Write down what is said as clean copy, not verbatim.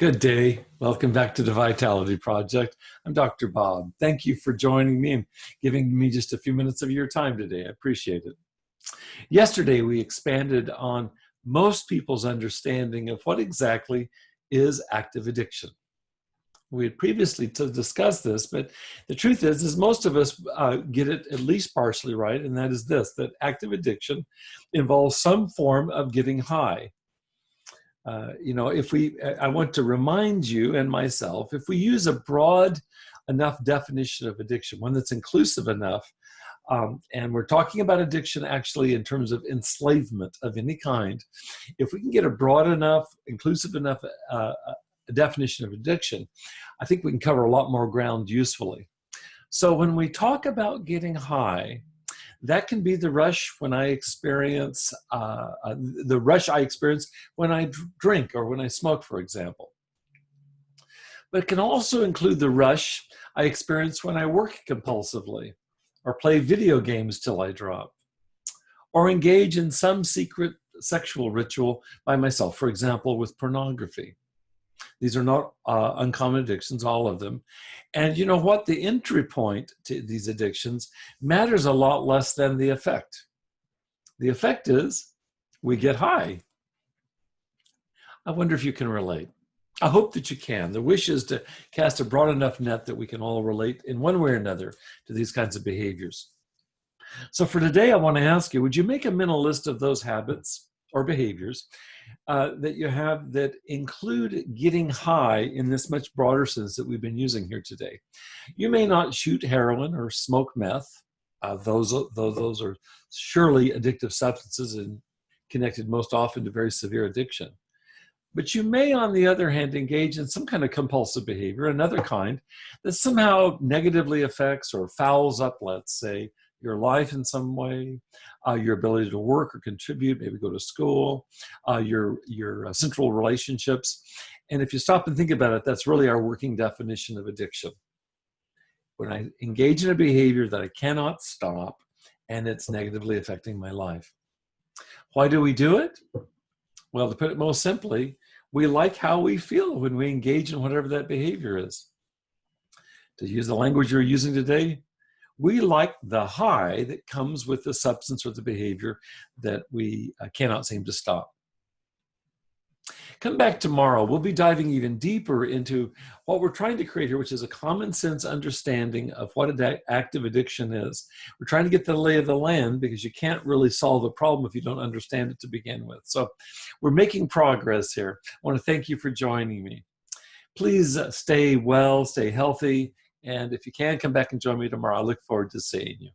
Good day. Welcome back to the Vitality Project. I'm Dr. Bob. Thank you for joining me and giving me just a few minutes of your time today. I appreciate it. Yesterday, we expanded on most people's understanding of what exactly is active addiction. We had previously discussed this, but the truth is most of us get it at least partially right, and that is this, that active addiction involves some form of getting high. I want to remind you and myself, if we use a broad enough definition of addiction, one that's inclusive enough, and we're talking about addiction actually in terms of enslavement of any kind, if we can get a broad enough, inclusive enough definition of addiction, I think we can cover a lot more ground usefully. So when we talk about getting high, that can be the rush when I experience, when I drink or when I smoke, for example. But it can also include the rush I experience when I work compulsively, or play video games till I drop, or engage in some secret sexual ritual by myself, for example, with pornography. These are not uncommon addictions, all of them. And you know what? The entry point to these addictions matters a lot less than the effect. The effect is we get high. I wonder if you can relate. I hope that you can. The wish is to cast a broad enough net that we can all relate in one way or another to these kinds of behaviors. So for today, I want to ask you, would you make a mental list of those habits or behaviors that you have that include getting high in this much broader sense that we've been using here today? You may not shoot heroin or smoke meth. Those are surely addictive substances and connected most often to very severe addiction. But you may, on the other hand, engage in some kind of compulsive behavior, another kind, that somehow negatively affects or fouls up, let's say, your life in some way, your ability to work or contribute, maybe go to school, your central relationships. And if you stop and think about it, that's really our working definition of addiction. When I engage in a behavior that I cannot stop and it's negatively affecting my life. Why do we do it? Well, to put it most simply, we like how we feel when we engage in whatever that behavior is. To use the language you're using today, we like the high that comes with the substance or the behavior that we cannot seem to stop. Come back tomorrow. We'll be diving even deeper into what we're trying to create here, which is a common sense understanding of what active addiction is. We're trying to get the lay of the land because you can't really solve a problem if you don't understand it to begin with. So we're making progress here. I want to thank you for joining me. Please stay well, stay healthy. And if you can, come back and join me tomorrow. I look forward to seeing you.